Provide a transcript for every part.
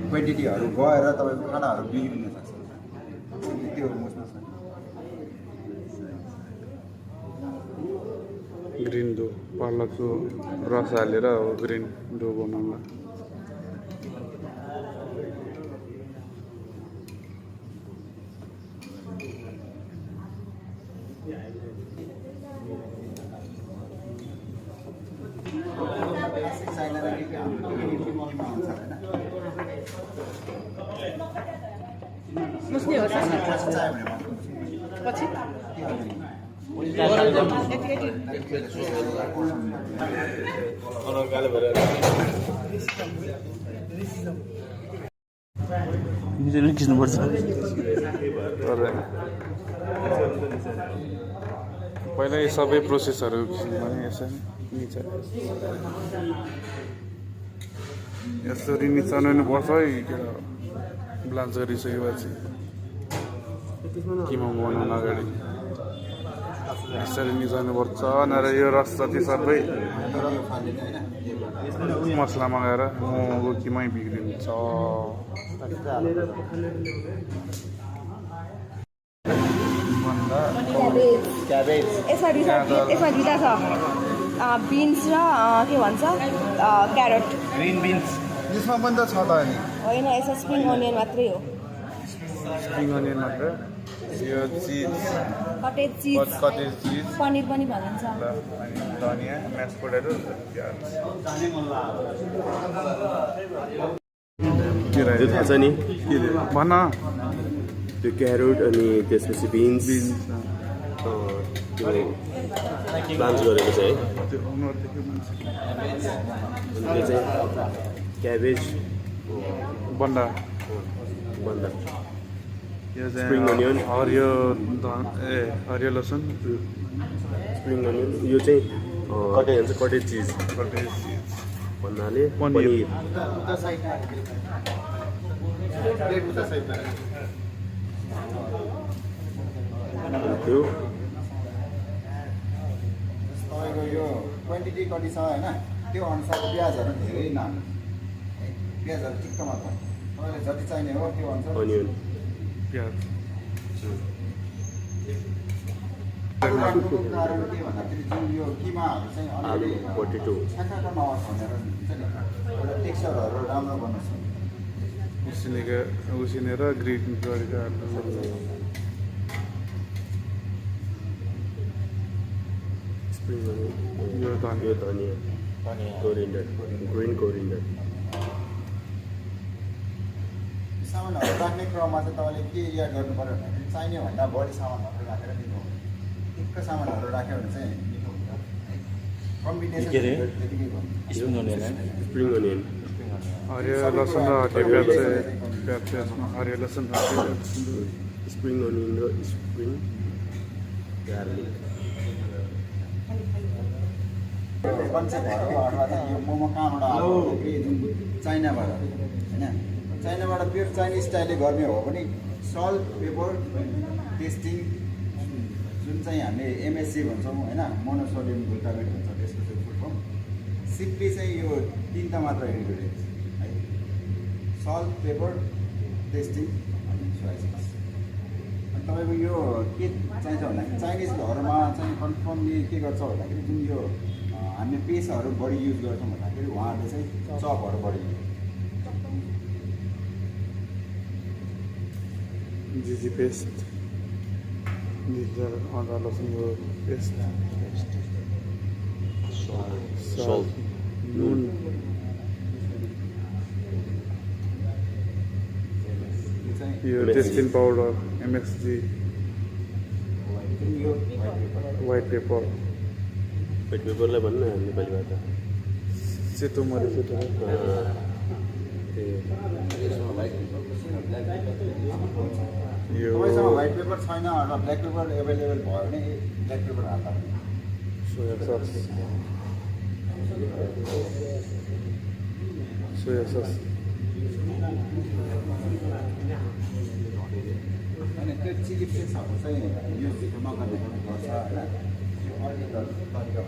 क्वान्टिटीहरू गएर तपाईँको खानाहरू बिग्रिन सक्छ त्यो मुस्नु छ ग्रिन डो पालकको रस हालेर अब ग्रिन डो बनाउनु मुस्ने हो पछि खिच्नुपर्छ पहिला यो सबै प्रोसेसहरू भने यसरी निचाउनु पर्छ है ब्लान्च गरिसकेपछि किमा बनाउनु अगाडि यसरी निचाउनुपर्छ नभए यो रस जति सबै मसला मगाएर मोमोको किमै बिग्रिन्छ यसमा दिँदा छ बिन्स र के भन्छ क्यारट ग्रिन बिन्स यसमा पनि त छ त अनि होइन यसमा स्प्रिङ अनियन मात्रै हो स्प्रिङ अनियन मात्र यो चिज कटेज चिज पनिर पनि भनिन्छ अनि धनियाँ म्यास पोटेटो त्यो थाहा छ नि भन त्यो क्यारोट अनि त्यसपछि बिन्स त्यो प्लान्ट गरेको छ है अनि त्यो चाहिँ क्याबेज बन्दा यो स्प्रिङ चाहिँ अनियन हरियो लसुन स्प्रिङ अनियन यो चाहिँ कटेज चिज भन्नाले पनिर त्यो तपाईँको यो क्वान्टिटी कति छ होइन त्यो अनुसारको प्याजहरू धेरै नहाल्नु प्याजहरू ठिक्क मात्र तपाईँले जति चाहिने हो त्यो अनुसार अनियन प्याज राख्नुको कारण के भन्दाखेरि जुन यो किमाहरू चाहिँ आलु अलिअलि पोटेटो छाकाको नहोस् भनेर हुन्छ नि एउटा टेक्स्चरहरू राम्रो गर्नु छ उसिनेर ग्रिन गरेर स्प्रिङ अनियन यो धनिया कोरिएन्डर ग्रिन कोरिएन्डर सामानहरू राख्ने क्रममा चाहिँ तपाईँले के याद गर्नु पऱ्यो भन्दाखेरि चाहिने भन्दा बढी सामानहरू राखेर दिनु हो ठिक्क सामानहरू राख्यो भने चाहिँ मिठो हुन्छ कम्बिनेसन त्यतिकै गर्नु स्प्रिङ अनियन हरियो लसुन र हरियो प्याजमा हरियो लसुन स्प्रिङ अनियन र स्प्रिङ गार्लिक कन्सेप्टहरूको अथवा चाहिँ यो मोमो कहाँबाट आएको जुन चाइनाबाट होइन चाइनाबाट प्योर चाइनिज स्टाइलले गर्ने हो भने सल्ट पेपर टेस्टिङ जुन चाहिँ हामीले एमएससी भन्छौँ होइन मोनोसोडियम ग्लुटामेट भन्छ त्यसको चाहिँ फुल फर्म सिम्पली चाहिँ यो तिनवटा मात्र इन्ग्रिडियन्ट्स है सल्ट पेपर टेस्टिङ अनि सोया सस अनि तपाईँको यो के चाहिन्छ भन्दाखेरि चाइनिजहरूमा चाहिँ कन्फर्मली के गर्छ भन्दाखेरि जुन यो हामीले पेस्टहरू बढी युज गर्छौँ भन्दाखेरि उहाँहरूले चाहिँ चपहरू बढी जिजी पेस्ट अदा लसुनको पेस्ट सल्ट नुन यो tasting powder MSG white pepper white पेपरलाई भन्नु न नेपालीबाट सेतो मरिच यो तपाईँसँग व्हाइट पेपर छैन अथवा ब्ल्याक पेपर एभाइलेबल भयो भने ब्ल्याक पेपर हाल्दा सोया सस होइन त्यो चिली फ्लेक्सहरू चाहिँ युज नगर्ने गर्छ होइन तरिका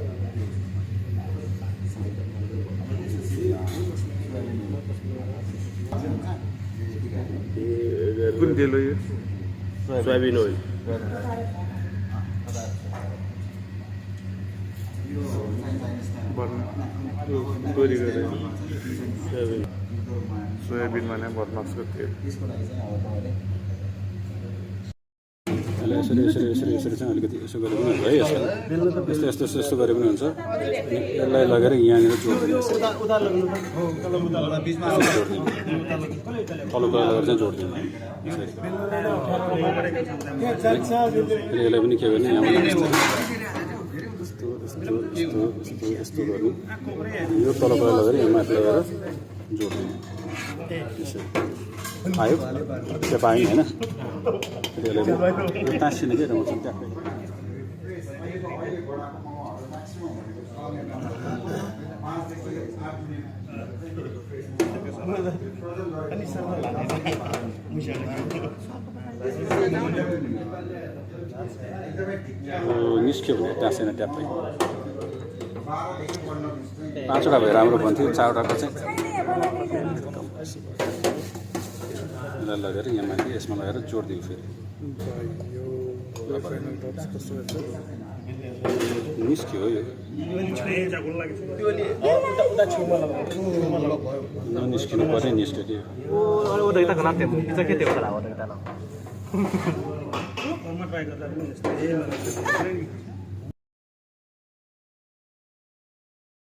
कुन तेल हो यो सोयाबिन ओइल चोरी गरेर सोयाबिन सोयाबिन भने बदमासको तेल त्यसको लागि चाहिँ अब तपाईँले यसरी यसरी यसरी यसरी चाहिँ अलिकति यसो गरे पनि हुन्छ है यसलाई यस्तो यस्तो यस्तो यस्तो गरे पनि हुन्छ यसलाई लगेर यहाँनिर जोडिदिनु तल्लो कुरा लगेर चाहिँ जोडिदिनु फेरि यसलाई पनि के गर्ने यहाँबाट यस्तो यस्तो यस्तो यस्तो यस्तो यस्तो गर्नु यो तल्लो कुरा लगेर यहाँ माथि लगेर जोडिदिनु यसरी आयो त्यो पाएँ होइन फेरि यसलाई तासिने के रहन्छ ट्याक्कै निस्क्यो भने टाँसेन ट्याप्पै 5वटा भए राम्रो भन्थ्यो 4वटाको चाहिँ यसलाई लगेर यहाँ माथि यसमा लगेर जोडिदिउँ फेरि निस्क्यो हो यो निस्किनु पऱ्यो निस्क्यो त्यो